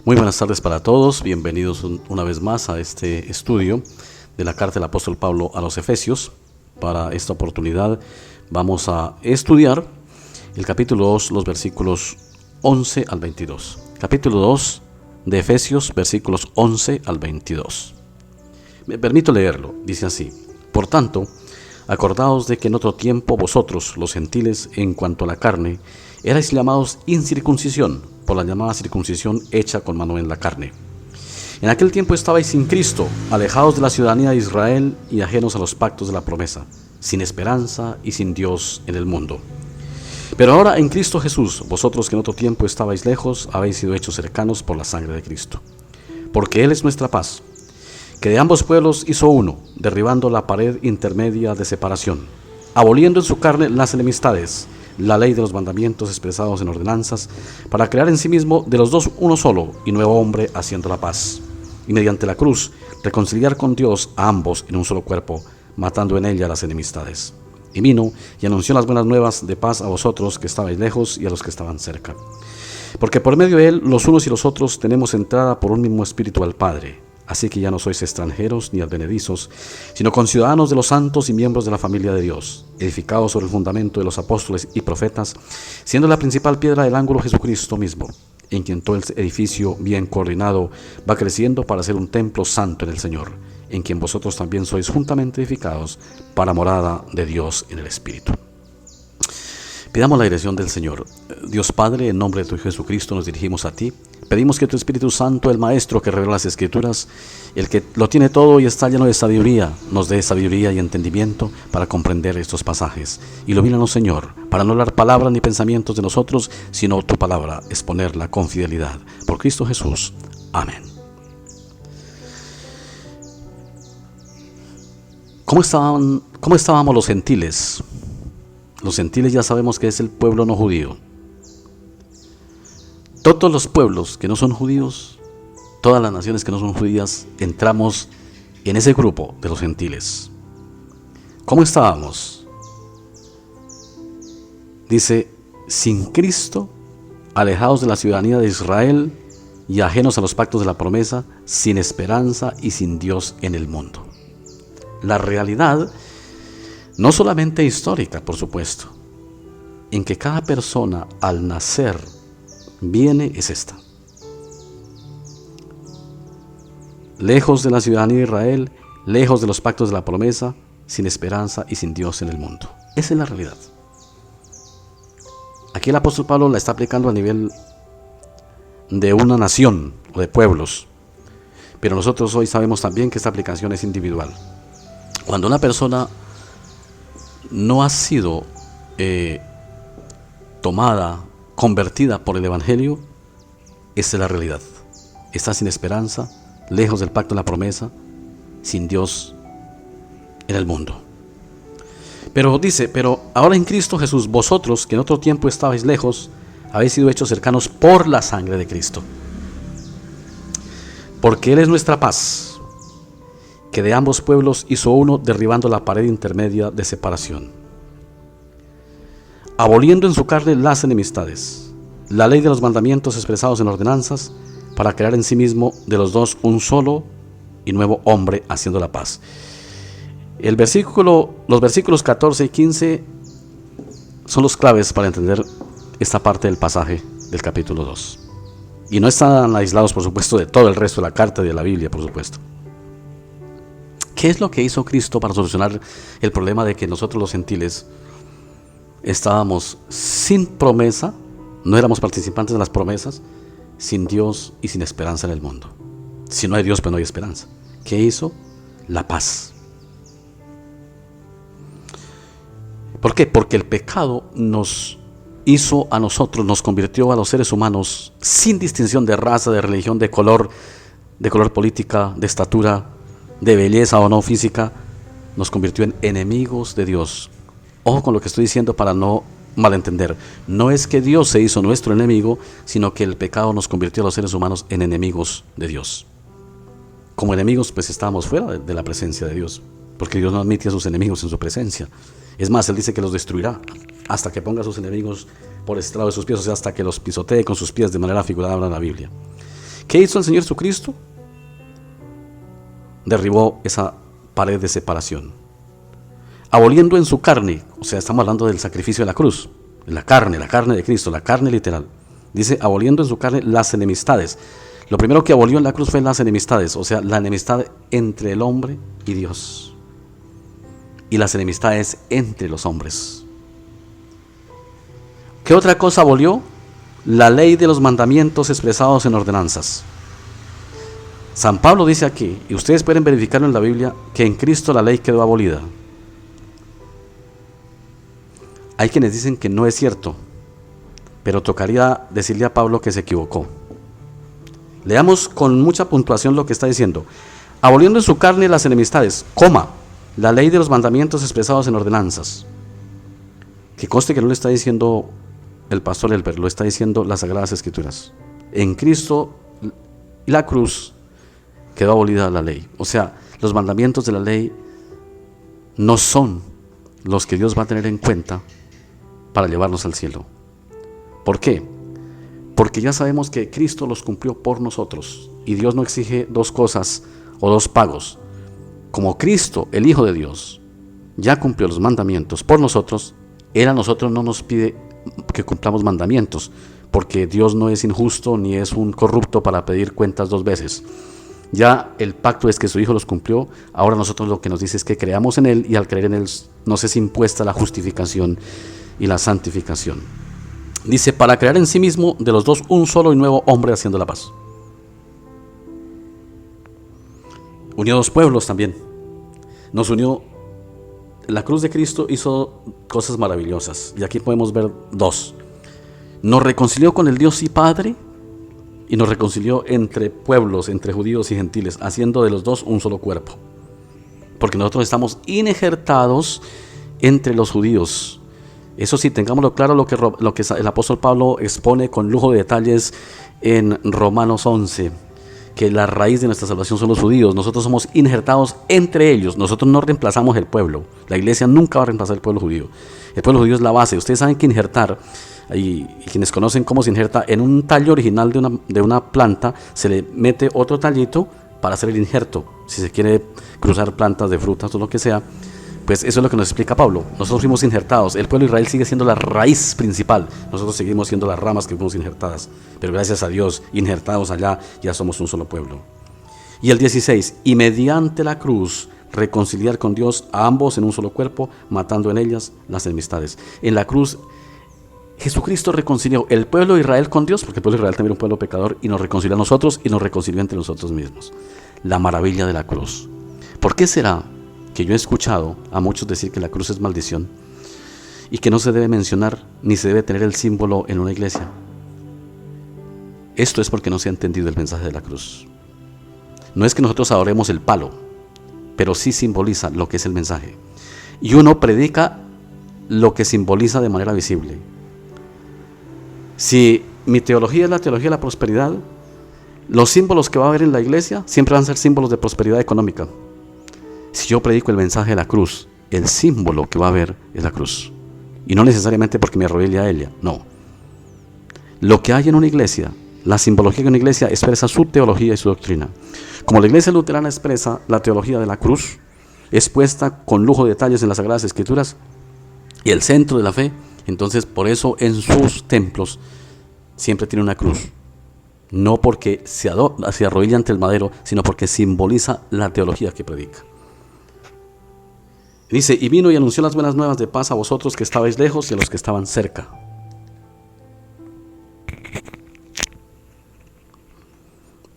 Muy buenas tardes para todos, bienvenidos una vez más a este estudio de la carta del apóstol Pablo a los Efesios. Para esta oportunidad vamos a estudiar el capítulo 2, los versículos 11 al 22. Capítulo 2 de Efesios, versículos 11 al 22. Me permito leerlo, dice así: Por tanto, acordaos de que en otro tiempo vosotros, los gentiles, en cuanto a la carne, erais llamados incircuncisión, por la llamada circuncisión hecha con mano en la carne. En aquel tiempo estabais sin Cristo, alejados de la ciudadanía de Israel y ajenos a los pactos de la promesa, sin esperanza y sin Dios en el mundo. Pero ahora en Cristo Jesús, vosotros que en otro tiempo estabais lejos, habéis sido hechos cercanos por la sangre de Cristo. Porque Él es nuestra paz, que de ambos pueblos hizo uno, derribando la pared intermedia de separación, aboliendo en su carne las enemistades, la ley de los mandamientos expresados en ordenanzas, para crear en sí mismo de los dos uno solo y nuevo hombre, haciendo la paz, y mediante la cruz reconciliar con Dios a ambos en un solo cuerpo, matando en ella las enemistades. Y vino y anunció las buenas nuevas de paz a vosotros que estabais lejos y a los que estaban cerca. Porque por medio de Él los unos y los otros tenemos entrada por un mismo espíritu al Padre. Así que ya no sois extranjeros ni advenedizos, sino conciudadanos de los santos y miembros de la familia de Dios, edificados sobre el fundamento de los apóstoles y profetas, siendo la principal piedra del ángulo Jesucristo mismo, en quien todo el edificio bien coordinado va creciendo para ser un templo santo en el Señor, en quien vosotros también sois juntamente edificados para morada de Dios en el Espíritu. Pidamos la dirección del Señor. Dios Padre, en nombre de tu Hijo Jesucristo nos dirigimos a ti. Pedimos que tu Espíritu Santo, el Maestro que revela las Escrituras, el que lo tiene todo y está lleno de sabiduría, nos dé sabiduría y entendimiento para comprender estos pasajes. Ilumínanos, Señor, para no hablar palabras ni pensamientos de nosotros, sino tu palabra, exponerla con fidelidad. Por Cristo Jesús. Amén. ¿Cómo estábamos los gentiles? Los gentiles ya sabemos que es el pueblo no judío. Todos los pueblos que no son judíos, todas las naciones que no son judías, entramos en ese grupo de los gentiles. ¿Cómo estábamos? Dice, sin Cristo, alejados de la ciudadanía de Israel y ajenos a los pactos de la promesa, sin esperanza y sin Dios en el mundo. La realidad, no solamente histórica, por supuesto, en que cada persona al nacer viene, es esta: lejos de la ciudadanía de Israel, lejos de los pactos de la promesa, sin esperanza y sin Dios en el mundo. Esa es la realidad. Aquí el apóstol Pablo la está aplicando a nivel de una nación o de pueblos, pero nosotros hoy sabemos también que esta aplicación es individual. Cuando una persona no ha sido tomada, convertida por el Evangelio, esta es la realidad. Está sin esperanza, lejos del pacto de la promesa, sin Dios en el mundo. Pero dice, pero ahora en Cristo Jesús, vosotros que en otro tiempo estabais lejos, habéis sido hechos cercanos por la sangre de Cristo. Porque Él es nuestra paz, que de ambos pueblos hizo uno, derribando la pared intermedia de separación, aboliendo en su carne las enemistades, la ley de los mandamientos expresados en ordenanzas, para crear en sí mismo de los dos un solo y nuevo hombre, haciendo la paz. Los versículos 14 y 15 son los claves para entender esta parte del pasaje del capítulo 2. Y no están aislados, por supuesto, de todo el resto de la carta y de la Biblia, por supuesto. ¿Qué es lo que hizo Cristo para solucionar el problema de que nosotros los gentiles estábamos sin promesa, no éramos participantes de las promesas, sin Dios y sin esperanza en el mundo? Si no hay Dios, pues no hay esperanza. ¿Qué hizo? La paz. ¿Por qué? Porque el pecado nos hizo a nosotros, nos convirtió a los seres humanos, sin distinción de raza, de religión, de color política, de estatura, de belleza o no física, nos convirtió en enemigos de Dios. Ojo con lo que estoy diciendo para no malentender. No es que Dios se hizo nuestro enemigo, sino que el pecado nos convirtió a los seres humanos en enemigos de Dios. Como enemigos, pues estábamos fuera de la presencia de Dios, porque Dios no admite a sus enemigos en su presencia. Es más, Él dice que los destruirá hasta que ponga a sus enemigos por estrado de sus pies, o sea, hasta que los pisotee con sus pies, de manera figurada habla la Biblia. ¿Qué hizo el Señor Jesucristo? Derribó esa pared de separación, aboliendo en su carne, o sea, estamos hablando del sacrificio de la cruz, la carne de Cristo, la carne literal. Dice, aboliendo en su carne las enemistades. Lo primero que abolió en la cruz fue las enemistades, o sea, la enemistad entre el hombre y Dios, y las enemistades entre los hombres. ¿Qué otra cosa abolió? La ley de los mandamientos expresados en ordenanzas. San Pablo dice aquí, y ustedes pueden verificarlo en la Biblia, que en Cristo la ley quedó abolida. Hay quienes dicen que no es cierto, pero tocaría decirle a Pablo que se equivocó. Leamos con mucha puntuación lo que está diciendo. Aboliendo en su carne las enemistades, la ley de los mandamientos expresados en ordenanzas. Que conste que no le está diciendo el pastor Elber, lo está diciendo las Sagradas Escrituras. En Cristo y la cruz quedó abolida la ley. O sea, los mandamientos de la ley no son los que Dios va a tener en cuenta para llevarnos al cielo. ¿Por qué? Porque ya sabemos que Cristo los cumplió por nosotros, y Dios no exige dos cosas o dos pagos. Como Cristo, el Hijo de Dios, ya cumplió los mandamientos por nosotros, Él a nosotros no nos pide que cumplamos mandamientos, porque Dios no es injusto ni es un corrupto para pedir cuentas dos veces. Ya el pacto es que su Hijo los cumplió. Ahora nosotros lo que nos dice es que creamos en Él, y al creer en Él nos es impuesta la justificación y la santificación. Dice, para crear en sí mismo de los dos un solo y nuevo hombre, haciendo la paz. Unió dos pueblos también. Nos unió. La cruz de Cristo hizo cosas maravillosas, y aquí podemos ver dos. Nos reconcilió con el Dios y Padre, y nos reconcilió entre pueblos, entre judíos y gentiles, haciendo de los dos un solo cuerpo. Porque nosotros estamos injertados entre los judíos. Eso sí, tengámoslo claro, lo que el apóstol Pablo expone con lujo de detalles en Romanos 11, que la raíz de nuestra salvación son los judíos. Nosotros somos injertados entre ellos. Nosotros no reemplazamos el pueblo. La iglesia nunca va a reemplazar el pueblo judío. El pueblo judío es la base. Ustedes saben que injertar, y quienes conocen cómo se injerta, en un tallo original de una planta se le mete otro tallito para hacer el injerto. Si se quiere cruzar plantas de frutas o lo que sea, pues eso es lo que nos explica Pablo. Nosotros fuimos injertados. El pueblo de Israel sigue siendo la raíz principal. Nosotros seguimos siendo las ramas que fuimos injertadas. Pero gracias a Dios, injertados allá, ya somos un solo pueblo. Y el 16, y mediante la cruz reconciliar con Dios a ambos en un solo cuerpo, matando en ellas las enemistades. En la cruz, Jesucristo reconcilió el pueblo de Israel con Dios, porque el pueblo de Israel también era un pueblo pecador, y nos reconcilió a nosotros, y nos reconcilió entre nosotros mismos. La maravilla de la cruz. ¿Por qué será que yo he escuchado a muchos decir que la cruz es maldición y que no se debe mencionar ni se debe tener el símbolo en una iglesia? Esto es porque no se ha entendido el mensaje de la cruz. No es que nosotros adoremos el palo, pero sí simboliza lo que es el mensaje. Y uno predica lo que simboliza de manera visible. Si mi teología es la teología de la prosperidad, los símbolos que va a haber en la iglesia siempre van a ser símbolos de prosperidad económica. Si yo predico el mensaje de la cruz, el símbolo que va a haber es la cruz. Y no necesariamente porque me arrodille a ella, no. Lo que hay en una iglesia, la simbología de una iglesia expresa su teología y su doctrina. Como la iglesia luterana expresa la teología de la cruz, expuesta con lujo de detalles en las Sagradas Escrituras y el centro de la fe, entonces por eso en sus templos siempre tiene una cruz. No porque se arrodilla ante el madero, sino porque simboliza la teología que predica. Dice, y vino y anunció las buenas nuevas de paz a vosotros que estabais lejos y a los que estaban cerca.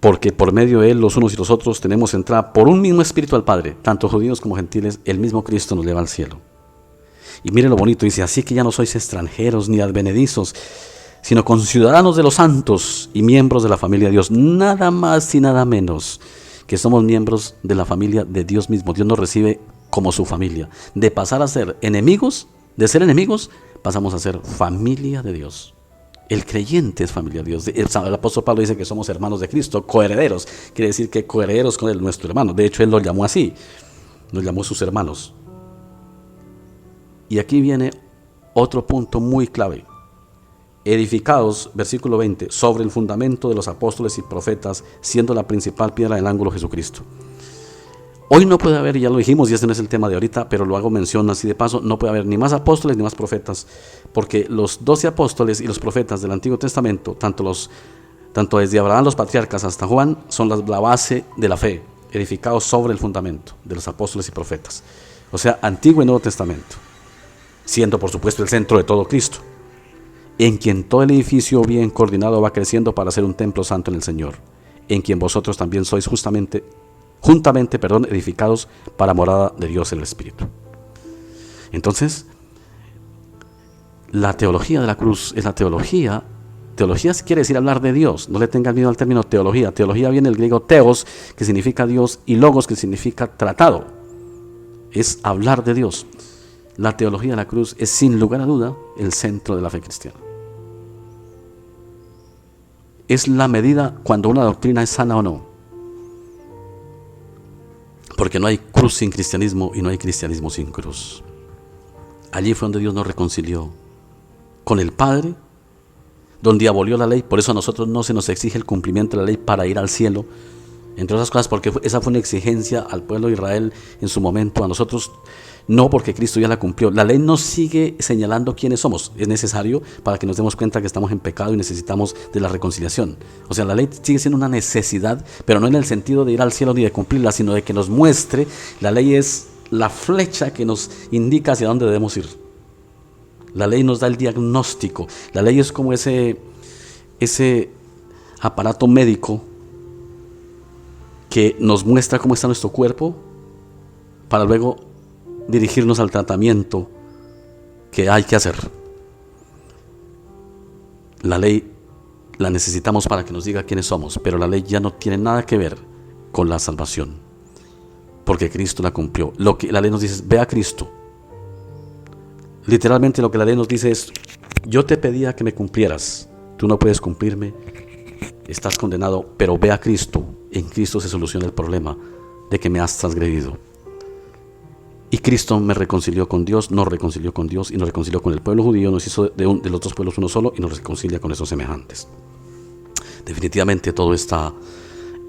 Porque por medio de él los unos y los otros tenemos entrada por un mismo espíritu al Padre, tanto judíos como gentiles, el mismo Cristo nos lleva al cielo. Y mire lo bonito, dice, así que ya no sois extranjeros ni advenedizos, sino conciudadanos de los santos y miembros de la familia de Dios, nada más y nada menos que somos miembros de la familia de Dios mismo. Dios nos recibe como su familia. De pasar a ser enemigos, de ser enemigos, pasamos a ser familia de Dios. El creyente es familia de Dios. El apóstol Pablo dice que somos hermanos de Cristo, coherederos. Quiere decir que coherederos con él, nuestro hermano. De hecho, él lo llamó así. Nos llamó sus hermanos. Y aquí viene otro punto muy clave. edificados, versículo 20, sobre el fundamento de los apóstoles y profetas, siendo la principal piedra del ángulo Jesucristo. Hoy no puede haber, ya lo dijimos, y este no es el tema de ahorita, pero lo hago mención así de paso, no puede haber ni más apóstoles ni más profetas, porque los 12 apóstoles y los profetas del Antiguo Testamento, tanto desde Abraham los patriarcas hasta Juan, son la base de la fe, edificados sobre el fundamento de los apóstoles y profetas. O sea, Antiguo y Nuevo Testamento, siendo por supuesto el centro de todo Cristo, en quien todo el edificio bien coordinado va creciendo para ser un templo santo en el Señor, en quien vosotros también sois juntamente, edificados para morada de Dios el Espíritu. Entonces, la teología de la cruz es la teología. Teología quiere decir hablar de Dios. No le tengan miedo al término teología. Teología viene del griego teos, que significa Dios, y logos, que significa tratado. Es hablar de Dios. La teología de la cruz es sin lugar a duda el centro de la fe cristiana. Es la medida cuando una doctrina es sana o no. Porque no hay cruz sin cristianismo y no hay cristianismo sin cruz. Allí fue donde Dios nos reconcilió con el Padre, donde abolió la ley. Por eso a nosotros no se nos exige el cumplimiento de la ley para ir al cielo, entre otras cosas porque esa fue una exigencia al pueblo de Israel en su momento. A nosotros no, porque Cristo ya la cumplió. La ley nos sigue señalando quiénes somos. Es necesario para que nos demos cuenta que estamos en pecado y necesitamos de la reconciliación. O sea, la ley sigue siendo una necesidad, pero no en el sentido de ir al cielo ni de cumplirla, sino de que nos muestre. La ley es la flecha que nos indica hacia dónde debemos ir. La ley nos da el diagnóstico. La ley es como ese aparato médico que nos muestra cómo está nuestro cuerpo para luego dirigirnos al tratamiento que hay que hacer. La ley la necesitamos para que nos diga quiénes somos, pero la ley ya no tiene nada que ver con la salvación, porque Cristo la cumplió. Lo que la ley nos dice es: ve a Cristo. Literalmente lo que la ley nos dice es: yo te pedía que me cumplieras, tú no puedes cumplirme, estás condenado, pero ve a Cristo. En Cristo se soluciona el problema de que me has transgredido. Y Cristo me reconcilió con Dios, nos reconcilió con Dios y nos reconcilió con el pueblo judío, nos hizo de los dos pueblos uno solo y nos reconcilia con esos semejantes. Definitivamente todo está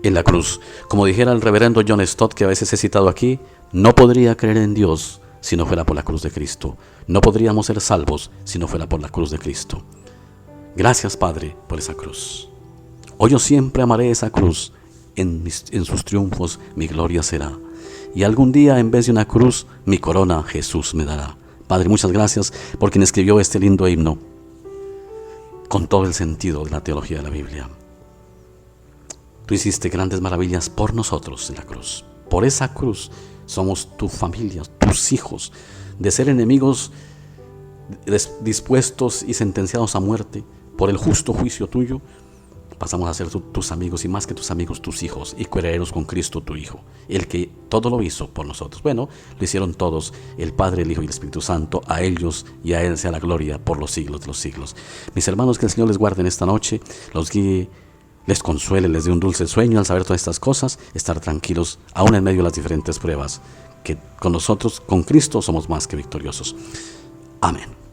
en la cruz. Como dijera el reverendo John Stott, que a veces he citado aquí, no podría creer en Dios si no fuera por la cruz de Cristo. No podríamos ser salvos si no fuera por la cruz de Cristo. Gracias, Padre, por esa cruz. Hoy yo siempre amaré esa cruz. En sus triunfos mi gloria será. Y algún día, en vez de una cruz, mi corona Jesús me dará. Padre, muchas gracias por quien escribió este lindo himno con todo el sentido de la teología de la Biblia. Tú hiciste grandes maravillas por nosotros en la cruz. Por esa cruz somos tu familia, tus hijos. De ser enemigos dispuestos y sentenciados a muerte por el justo juicio tuyo, pasamos a ser tus amigos, y más que tus amigos, tus hijos, y coherederos con Cristo tu Hijo, el que todo lo hizo por nosotros. Bueno, lo hicieron todos, el Padre, el Hijo y el Espíritu Santo. A ellos y a Él sea la gloria por los siglos de los siglos. Mis hermanos, que el Señor les guarde en esta noche, los guíe, les consuele, les dé un dulce sueño al saber todas estas cosas, estar tranquilos aún en medio de las diferentes pruebas, que con nosotros, con Cristo, somos más que victoriosos. Amén.